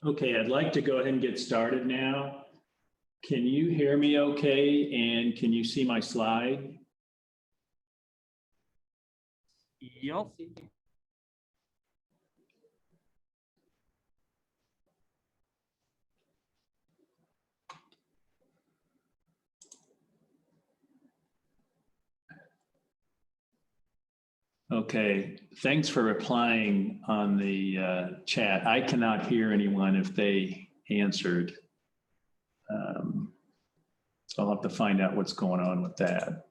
Okay, I'd like to go ahead and get started now. Can you hear me okay? And can you see my slide? Yep. Okay, thanks for replying on the chat. I cannot hear anyone if they answered. So I'll have to find out what's going on with that.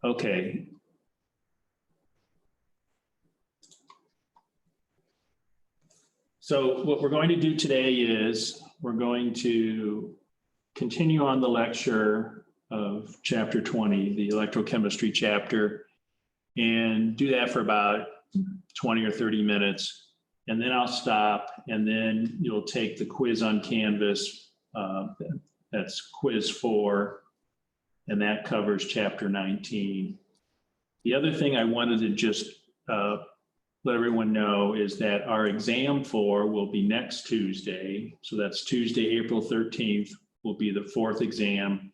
Okay. So what we're going to do today is we're going to continue on the lecture of chapter 20, the electrochemistry chapter, and do that for about 20 or 30 minutes. And then I'll stop, and then you'll take the quiz on Canvas. That's quiz 4, and that covers chapter 19. The other thing I wanted to just let everyone know is that our exam 4 will be next Tuesday. So that's Tuesday, April 13th will be the 4th exam,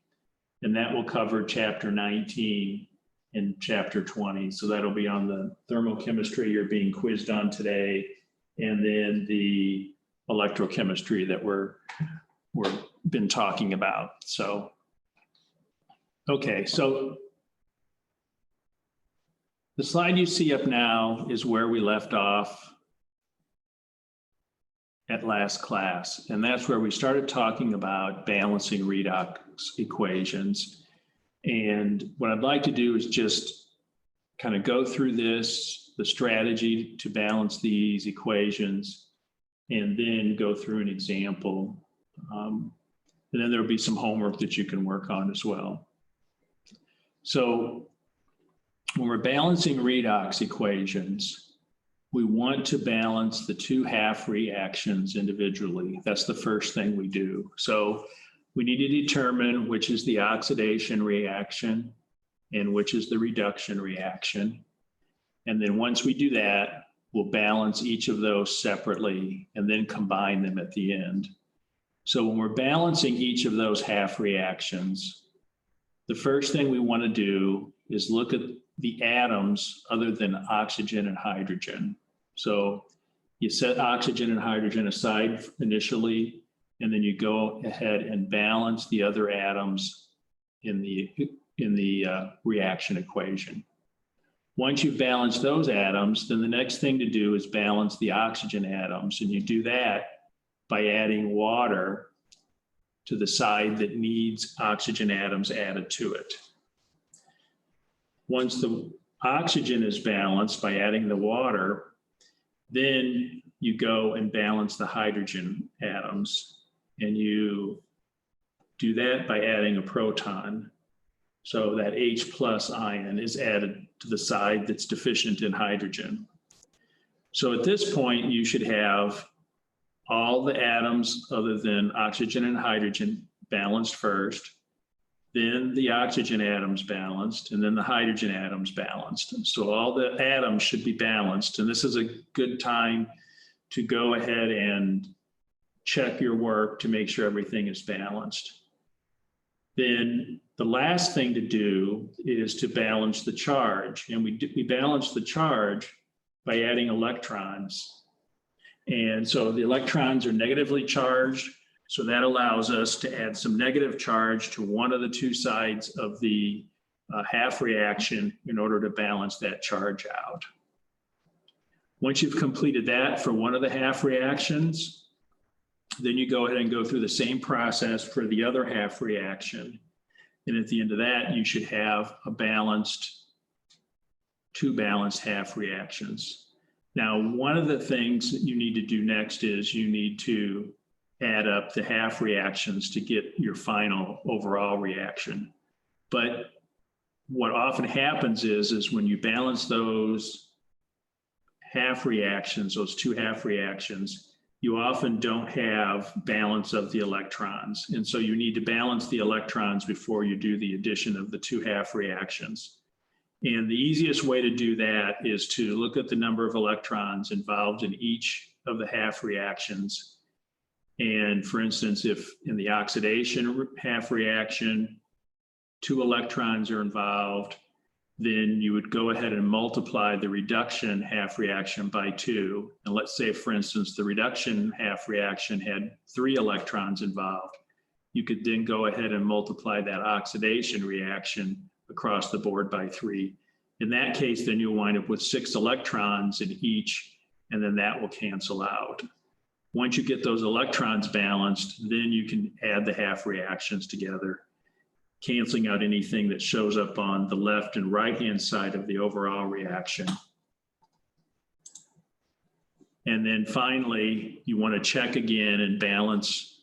and that will cover chapter 19 and chapter 20. So that'll be on the thermochemistry you're being quizzed on today, and then the electrochemistry that we're been talking about. So, okay, so the slide you see up now is where we left off at last class. And that's where we started talking about balancing redox equations. And what I'd like to do is just kind of go through this, the strategy to balance these equations, and then go through an example. And then there'll be some homework that you can work on as well. So when we're balancing redox equations, we want to balance the two half reactions individually. That's the first thing we do. So we need to determine which is the oxidation reaction and which is the reduction reaction. And then once we do that, we'll balance each of those separately and then combine them at the end. So when we're balancing each of those half reactions, the first thing we want to do is look at the atoms other than oxygen and hydrogen. So you set oxygen and hydrogen aside initially, and then you go ahead and balance the other atoms in the reaction equation. Once you've balanced those atoms, then the next thing to do is balance the oxygen atoms, and you do that by adding water to the side that needs oxygen atoms added to it. Once the oxygen is balanced by adding the water, then you go and balance the hydrogen atoms, and you do that by adding a proton. So that H+ ion is added to the side that's deficient in hydrogen. So at this point, you should have all the atoms other than oxygen and hydrogen balanced first, then the oxygen atoms balanced, and then the hydrogen atoms balanced. So all the atoms should be balanced. And this is a good time to go ahead and check your work to make sure everything is balanced. Then the last thing to do is to balance the charge. And we balance the charge by adding electrons. And so the electrons are negatively charged. So that allows us to add some negative charge to one of the two sides of the half reaction in order to balance that charge out. Once you've completed that for one of the half reactions, then you go ahead and go through the same process for the other half reaction. And at the end of that, you should have two balanced half reactions. Now, one of the things that you need to do next is you need to add up the half reactions to get your final overall reaction. But what often happens is when you balance those half reactions, those two half reactions, you often don't have balance of the electrons. And so you need to balance the electrons before you do the addition of the two half reactions. And the easiest way to do that is to look at the number of electrons involved in each of the half reactions. And for instance, if in the oxidation half reaction, 2 electrons are involved, then you would go ahead and multiply the reduction half reaction by 2. And let's say, for instance, the reduction half reaction had 3 electrons involved. You could then go ahead and multiply that oxidation reaction across the board by 3. In that case, then you'll wind up with 6 electrons in each, and then that will cancel out. Once you get those electrons balanced, then you can add the half reactions together, canceling out anything that shows up on the left and right-hand side of the overall reaction. And then finally, you want to check again and balance,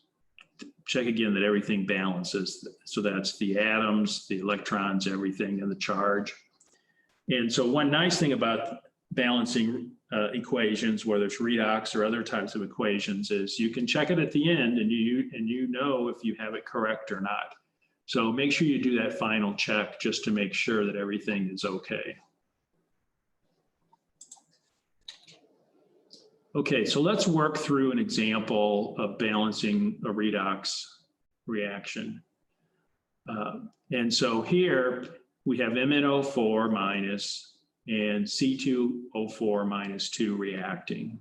check again that everything balances. So that's the atoms, the electrons, everything, and the charge. And so one nice thing about balancing equations, whether it's redox or other types of equations, is you can check it at the end and you know if you have it correct or not. So make sure you do that final check just to make sure that everything is okay. Okay, so let's work through an example of balancing a redox reaction. And so here we have MnO4 minus and C2O4 minus 2 reacting.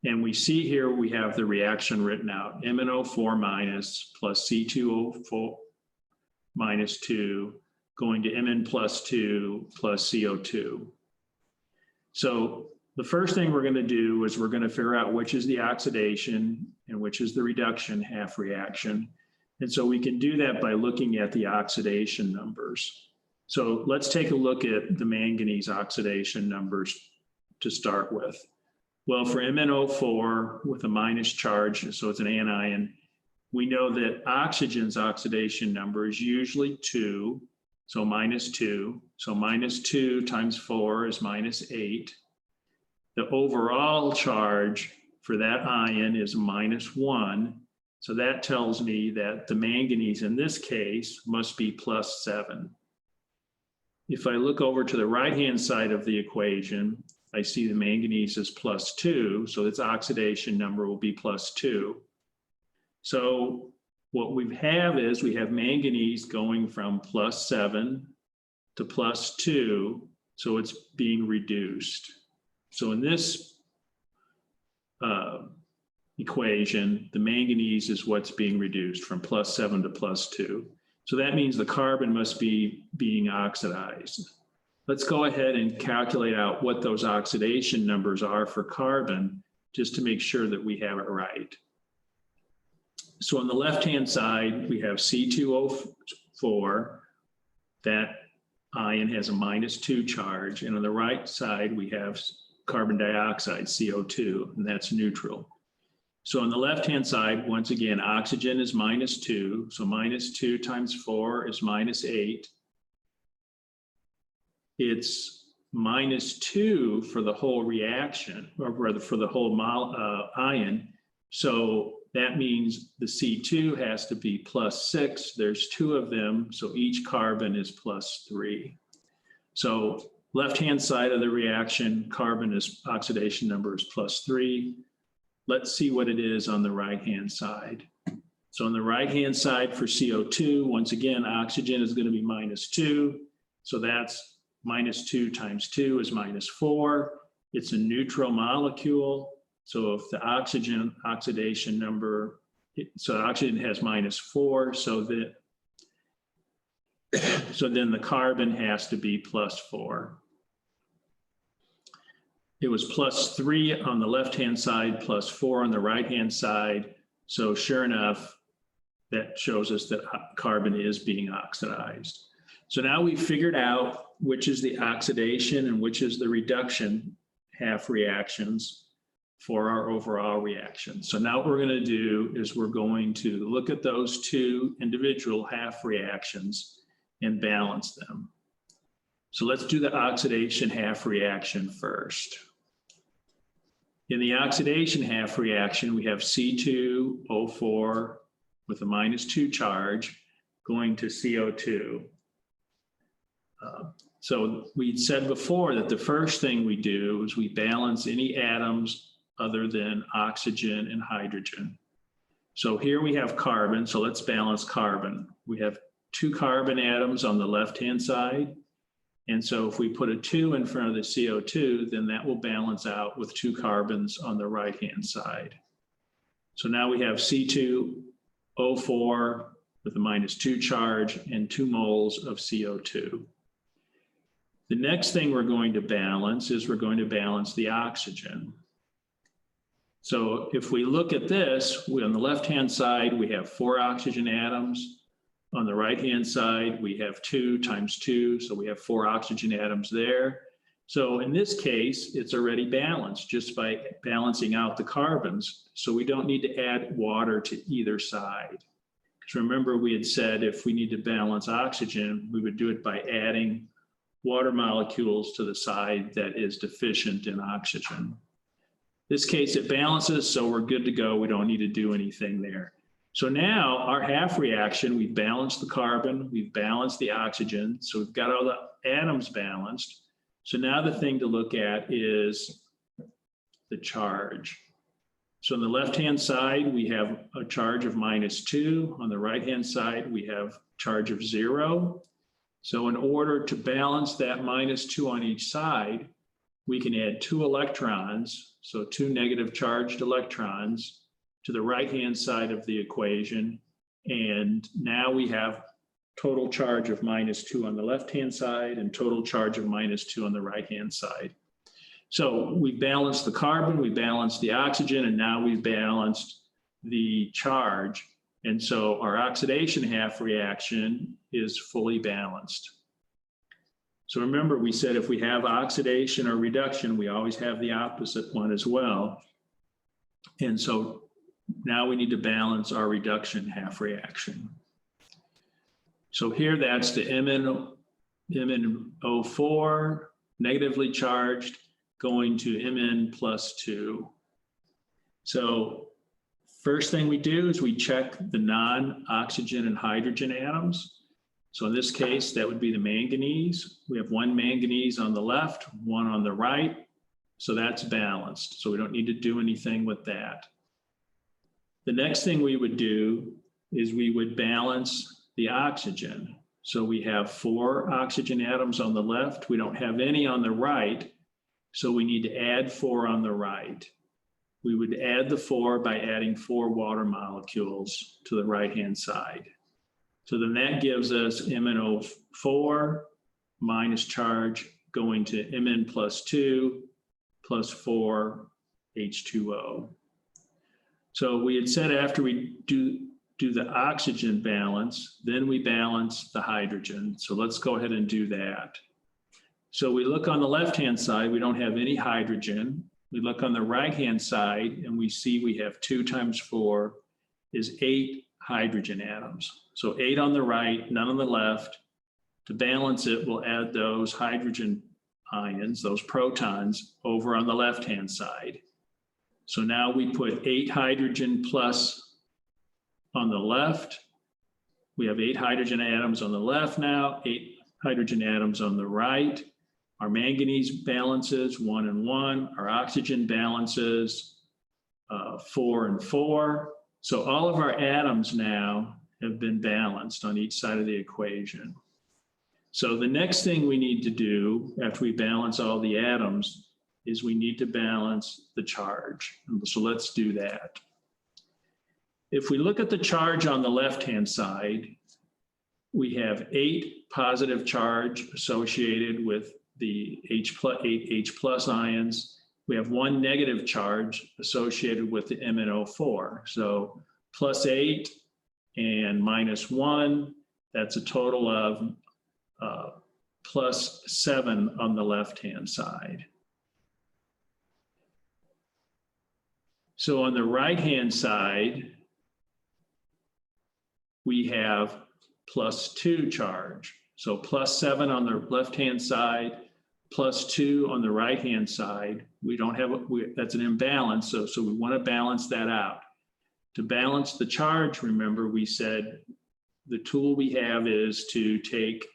And we see here we have the reaction written out, MnO4 minus plus C2O4 minus 2 going to Mn plus 2 plus CO2. So the first thing we're going to do is we're going to figure out which is the oxidation and which is the reduction half reaction. And so we can do that by looking at the oxidation numbers. So let's take a look at the manganese oxidation numbers to start with. Well, for MnO4 with a minus charge, so it's an anion, we know that oxygen's oxidation number is usually 2, so minus 2. So minus 2 times 4 is minus 8. The overall charge for that ion is minus 1. So that tells me that the manganese in this case must be plus 7. If I look over to the right-hand side of the equation, I see the manganese is plus 2, so its oxidation number will be plus 2. So what we have is we have manganese going from plus 7 to plus 2, so it's being reduced. So in this equation, the manganese is what's being reduced from plus 7 to plus 2. So that means the carbon must be being oxidized. Let's go ahead and calculate out what those oxidation numbers are for carbon, just to make sure that we have it right. So on the left-hand side, we have C2O4. That ion has a minus 2 charge. And on the right side, we have carbon dioxide, CO2, and that's neutral. So on the left-hand side, once again, oxygen is minus 2. So minus 2 times 4 is minus 8. It's minus 2 for the whole reaction, or rather for the whole ion. So that means the C2 has to be plus 6. There's 2 of them, so each carbon is plus 3. So left-hand side of the reaction, carbon is oxidation number is plus 3. Let's see what it is on the right-hand side. So on the right-hand side for CO2, once again, oxygen is going to be minus 2. So that's minus 2 times 2 is minus 4. It's a neutral molecule. So if the oxygen oxidation number, so oxygen has minus 4, so then the carbon has to be plus 4. It was plus 3 on the left-hand side, plus 4 on the right-hand side. So sure enough, that shows us that carbon is being oxidized. So now we've figured out which is the oxidation and which is the reduction half reactions for our overall reaction. So now what we're going to do is we're going to look at those 2 individual half reactions and balance them. So let's do the oxidation half reaction first. In the oxidation half reaction, we have C2O4 with a minus 2 charge going to CO2. So we said before that the first thing we do is we balance any atoms other than oxygen and hydrogen. So here we have carbon, so let's balance carbon. We have 2 carbon atoms on the left-hand side. And so if we put a 2 in front of the CO2, then that will balance out with 2 carbons on the right-hand side. So now we have C2O4 with a -2 charge and 2 moles of CO2. The next thing we're going to balance is we're going to balance the oxygen. So if we look at this, on the left-hand side, we have 4 oxygen atoms. On the right-hand side, we have 2 times 2, so we have 4 oxygen atoms there. So in this case, it's already balanced just by balancing out the carbons. So we don't need to add water to either side. Because remember, we had said if we need to balance oxygen, we would do it by adding water molecules to the side that is deficient in oxygen. This case, it balances, so we're good to go. We don't need to do anything there. So now our half reaction, we've balanced the carbon, we've balanced the oxygen, so we've got all the atoms balanced. So now the thing to look at is the charge. So on the left-hand side, we have a charge of -2. On the right-hand side, we have charge of 0. So in order to balance that -2 on each side, we can add 2 electrons, so 2 negative charged electrons to the right-hand side of the equation. And now we have total charge of -2 on the left-hand side and total charge of -2 on the right-hand side. So we balanced the carbon, we balanced the oxygen, and now we've balanced the charge. And so our oxidation half reaction is fully balanced. So remember, we said if we have oxidation or reduction, we always have the opposite one as well. And so now we need to balance our reduction half reaction. So here that's the MnO4 negatively charged going to Mn plus 2. So first thing we do is we check the non-oxygen and hydrogen atoms. So in this case, that would be the manganese. We have 1 manganese on the left, 1 on the right. So that's balanced. So we don't need to do anything with that. The next thing we would do is we would balance the oxygen. So we have 4 oxygen atoms on the left. We don't have any on the right. So we need to add 4 on the right. We would add the 4 by adding 4 water molecules to the right-hand side. So then that gives us MnO4 minus charge going to Mn plus 2 plus 4 H2O. So we had said after we do the oxygen balance, then we balance the hydrogen. So let's go ahead and do that. So we look on the left-hand side, we don't have any hydrogen. We look on the right-hand side and we see we have 2 times 4 is 8 hydrogen atoms. So 8 on the right, none on the left. To balance it, we'll add those hydrogen ions, those protons, over on the left-hand side. So now we put 8 hydrogen plus on the left. We have 8 hydrogen atoms on the left now, 8 hydrogen atoms on the right. Our manganese balances 1 and 1. Our oxygen balances 4 and 4. So all of our atoms now have been balanced on each side of the equation. So the next thing we need to do after we balance all the atoms is we need to balance the charge. So let's do that. If we look at the charge on the left-hand side, we have 8 positive charge associated with the 8 H plus ions. We have 1 negative charge associated with the MnO4. So plus 8 and minus 1, that's a total of plus 7 on the left-hand side. So on the right-hand side, we have plus 2 charge. So plus 7 on the left-hand side, plus 2 on the right-hand side. We don't have, that's an imbalance, so we want to balance that out. To balance the charge, remember we said the tool we have is to take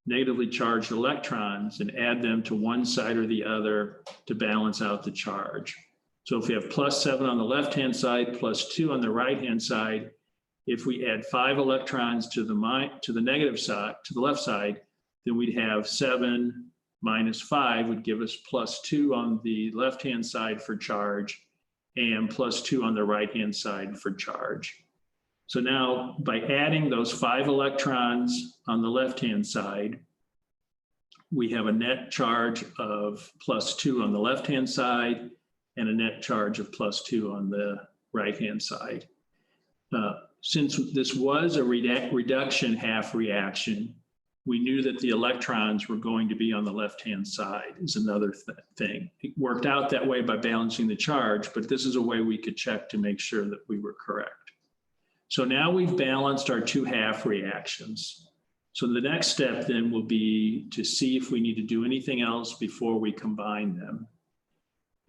negatively charged electrons and add them to one side or the other to balance out the charge. So if we have +7 on the left-hand side, +2 on the right-hand side, if we add 5 electrons to the negative side, to the left side, then we'd have 7 minus 5 would give us +2 on the left-hand side for charge and +2 on the right-hand side for charge. So now by adding those 5 electrons on the left-hand side, we have a net charge of +2 on the left-hand side and a net charge of +2 on the right-hand side. Since this was a reduction half reaction, we knew that the electrons were going to be on the left-hand side is another thing. It worked out that way by balancing the charge, but this is a way we could check to make sure that we were correct. So now we've balanced our 2 half reactions. So the next step then will be to see if we need to do anything else before we combine them.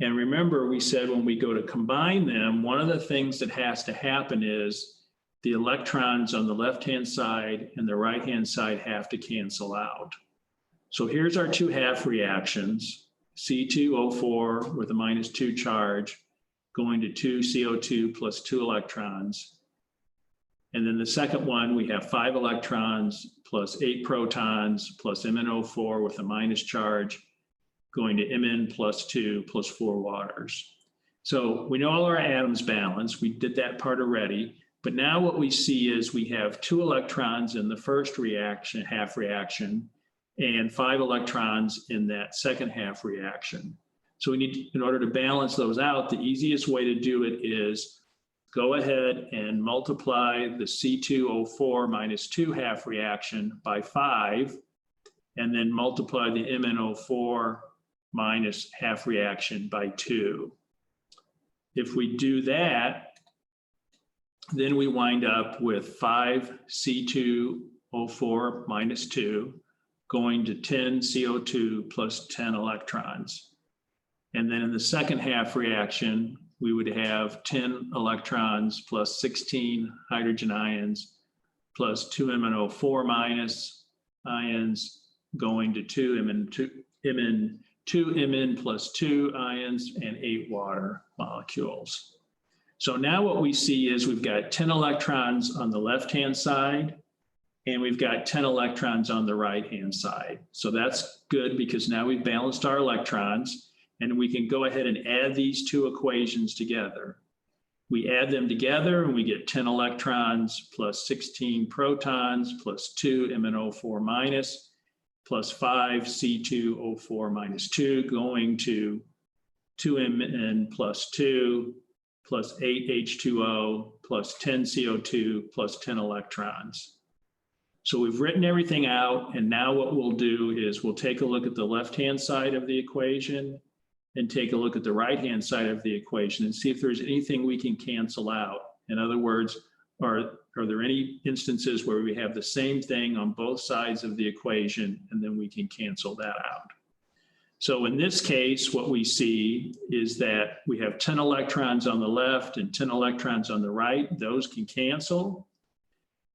And remember, we said when we go to combine them, one of the things that has to happen is the electrons on the left-hand side and the right-hand side have to cancel out. So here's our 2 half reactions, C2O4 with a -2 charge going to 2CO2 plus 2 electrons. And then the second one, we have 5 electrons plus 8 protons plus MnO4 with a minus charge going to Mn plus 2 plus 4 waters. So we know all our atoms balance. We did that part already. But now what we see is we have 2 electrons in the first reaction, half reaction, and 5 electrons in that second half reaction. So we need, in order to balance those out, the easiest way to do it is go ahead and multiply the C2O4 minus 2 half reaction by 5, and then multiply the MnO4 minus half reaction by 2. If we do that, then we wind up with 5 C2O4 minus 2 going to 10 CO2 plus 10 electrons. And then in the second half reaction, we would have 10 electrons plus 16 hydrogen ions plus 2 MnO4 minus ions going to 2 Mn plus 2 ions and 8 water molecules. So now what we see is we've got 10 electrons on the left-hand side, and we've got 10 electrons on the right-hand side. So that's good because now we've balanced our electrons, and we can go ahead and add these 2 equations together. We add them together, and we get 10 electrons plus 16 protons plus 2 MnO4 minus plus 5 C2O4 minus 2 going to 2 Mn plus 2 plus 8 H2O plus 10 CO2 plus 10 electrons. So we've written everything out, and now what we'll do is we'll take a look at the left-hand side of the equation and take a look at the right-hand side of the equation and see if there's anything we can cancel out. In other words, are there any instances where we have the same thing on both sides of the equation and then we can cancel that out? So in this case, what we see is that we have 10 electrons on the left and 10 electrons on the right. Those can cancel.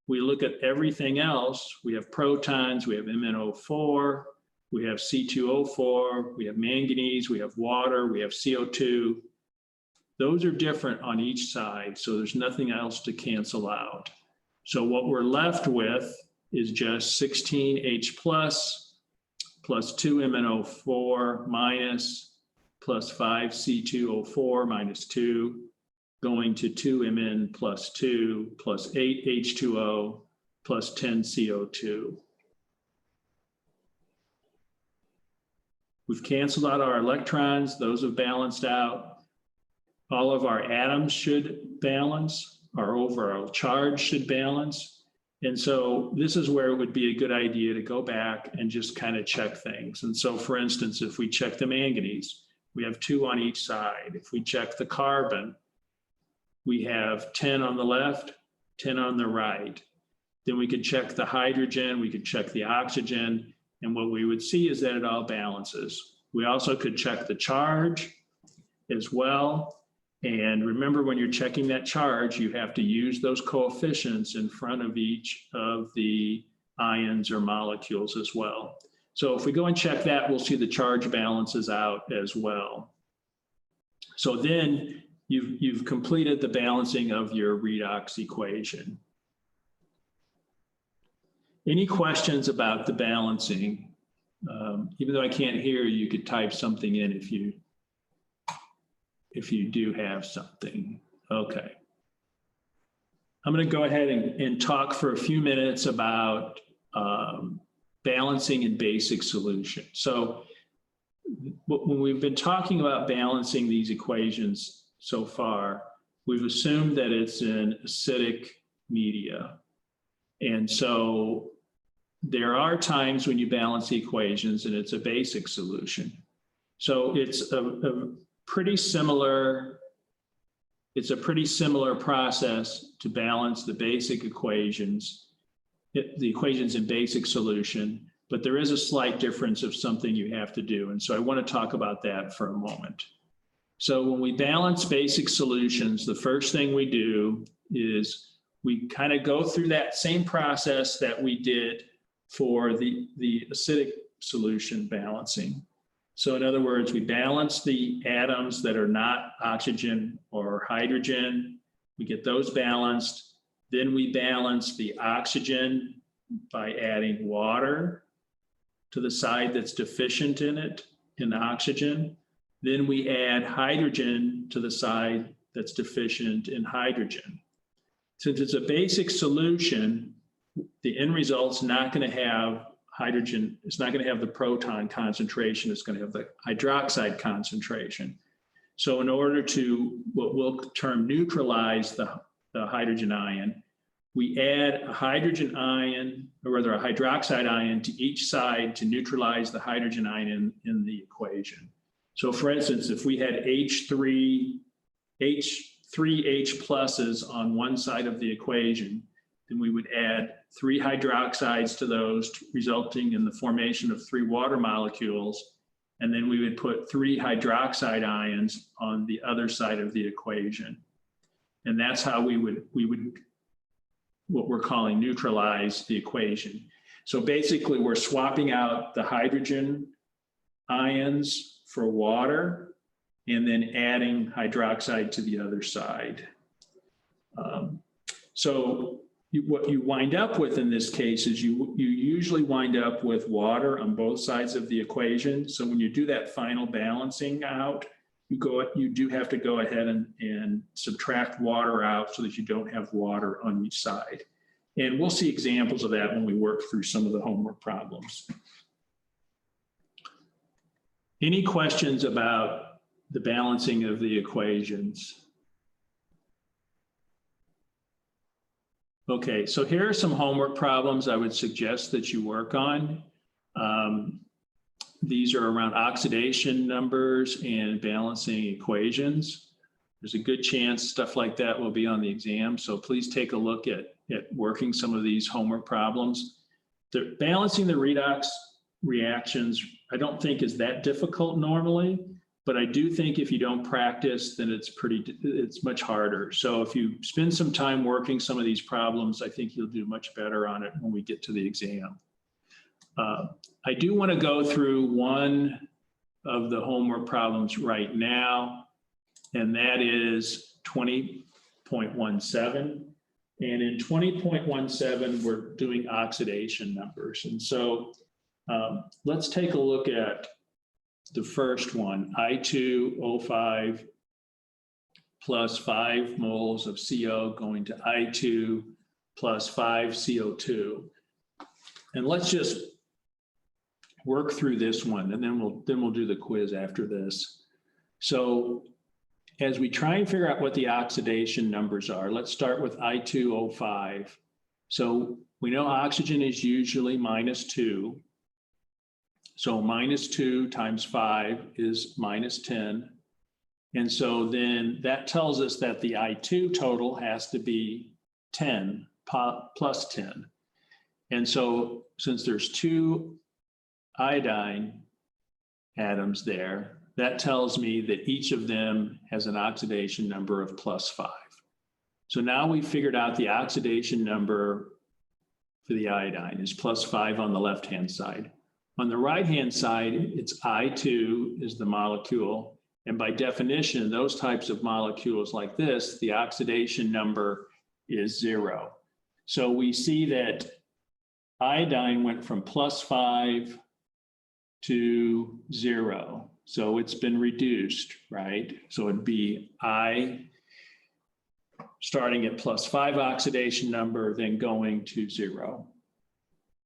We look at everything else. We have protons, we have MnO4, we have C2O4, we have manganese, we have water, we have CO2. Those are different on each side, so there's nothing else to cancel out. So what we're left with is just 16H plus 2 MnO4 minus plus 5 C2O4 minus 2 going to 2 Mn plus 2 plus 8 H2O plus 10 CO2. We've canceled out our electrons. Those have balanced out. All of our atoms should balance. Our overall charge should balance. And so this is where it would be a good idea to go back and just kind of check things. And so for instance, if we check the manganese, we have 2 on each side. If we check the carbon, we have 10 on the left, 10 on the right. Then we could check the hydrogen, we could check the oxygen, and what we would see is that it all balances. We also could check the charge as well. And remember, when you're checking that charge, you have to use those coefficients in front of each of the ions or molecules as well. So if we go and check that, we'll see the charge balances out as well. So then you've completed the balancing of your redox equation. Any questions about the balancing? Even though I can't hear you, could type something in if you do have something. Okay. I'm going to go ahead and talk for a few minutes about balancing in basic solution. So when we've been talking about balancing these equations so far, we've assumed that it's an acidic media. And so there are times when you balance the equations and it's a basic solution. So it's a pretty similar process to balance the basic equations, the equations in basic solution, but there is a slight difference of something you have to do. And so I want to talk about that for a moment. So when we balance basic solutions, the first thing we do is we kind of go through that same process that we did for the acidic solution balancing. So in other words, we balance the atoms that are not oxygen or hydrogen. We get those balanced. Then we balance the oxygen by adding water to the side that's deficient in it, in oxygen. Then we add hydrogen to the side that's deficient in hydrogen. Since it's a basic solution, the end result's not going to have hydrogen, it's not going to have the proton concentration, it's going to have the hydroxide concentration. So in order to what we'll term neutralize the hydrogen ion, we add a hydrogen ion, or rather a hydroxide ion to each side to neutralize the hydrogen ion in the equation. So for instance, if we had three H pluses on one side of the equation, then we would add 3 hydroxides to those, resulting in the formation of 3 water molecules. And then we would put 3 hydroxide ions on the other side of the equation. And that's how we would what we're calling neutralize the equation. So basically we're swapping out the hydrogen ions for water and then adding hydroxide to the other side. What you wind up with in this case is you usually wind up with water on both sides of the equation. So when you do that final balancing out, you do have to go ahead and subtract water out so that you don't have water on each side. And we'll see examples of that when we work through some of the homework problems. Any questions about the balancing of the equations? Okay, so here are some homework problems I would suggest that you work on. These are around oxidation numbers and balancing equations. There's a good chance stuff like that will be on the exam, so please take a look at working some of these homework problems. Balancing the redox reactions, I don't think is that difficult normally, but I do think if you don't practice, then it's much harder. So if you spend some time working some of these problems, I think you'll do much better on it when we get to the exam. I do want to go through one of the homework problems right now, and that is 20.17. And in 20.17, we're doing oxidation numbers. And so let's take a look at the first one, I2O5 plus 5 moles of CO going to I2 plus 5 CO2. And let's just work through this one, and then we'll do the quiz after this. So as we try and figure out what the oxidation numbers are, let's start with I2O5. So we know oxygen is usually -2. So -2 times 5 is -10. And so then that tells us that the I2 total has to be 10 plus 10. And so since there's 2 iodine atoms there, that tells me that each of them has an oxidation number of +5. So now we figured out the oxidation number for the iodine is +5 on the left-hand side. On the right-hand side, it's I2 is the molecule, And by definition, those types of molecules like this, the oxidation number is 0. So we see that iodine went from +5 to 0. So it's been reduced, right? So it'd be I starting at +5 oxidation number, then going to 0.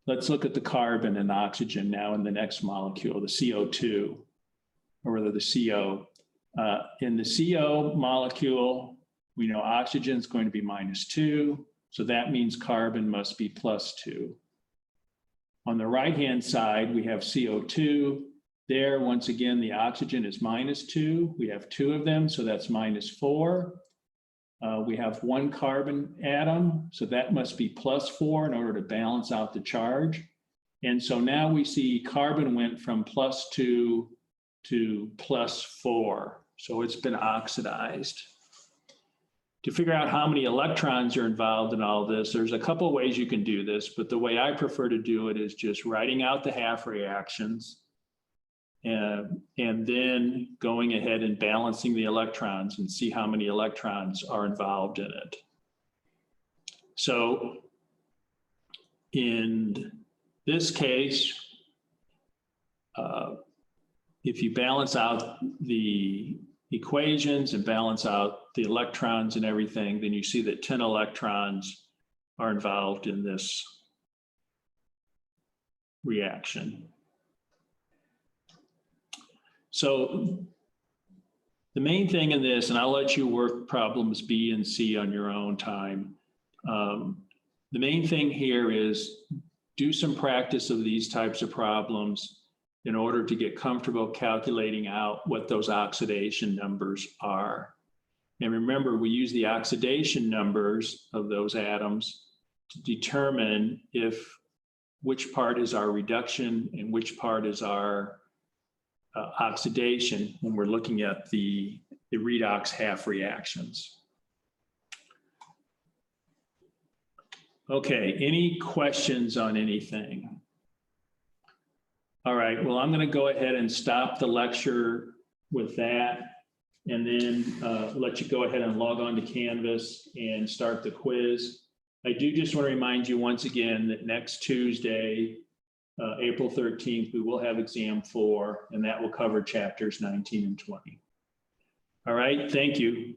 Let's look at the carbon and oxygen now in the next molecule, the CO2, or rather the CO. In the CO molecule, we know oxygen is going to be -2. So that means carbon must be +2. On the right-hand side, we have CO2. There, once again, the oxygen is -2. We have 2 of them, so that's -4. We have 1 carbon atom, so that must be +4 in order to balance out the charge. And so now we see carbon went from +2 to +4. So it's been oxidized. To figure out how many electrons are involved in all this, there's a couple ways you can do this, but the way I prefer to do it is just writing out the half reactions and then going ahead and balancing the electrons and see how many electrons are involved in it. So in this case, if you balance out the equations and balance out the electrons and everything, then you see that 10 electrons are involved in this reaction. So the main thing in this, and I'll let you work problems B and C on your own time. The main thing here is do some practice of these types of problems in order to get comfortable calculating out what those oxidation numbers are. And remember, we use the oxidation numbers of those atoms to determine which part is our reduction and which part is our oxidation when we're looking at the redox half reactions. Okay, any questions on anything? All right, well, I'm going to go ahead and stop the lecture with that and then let you go ahead and log on to Canvas and start the quiz. I do just want to remind you once again that next Tuesday, April 13th, we will have exam 4, and that will cover chapters 19 and 20. All right, thank you.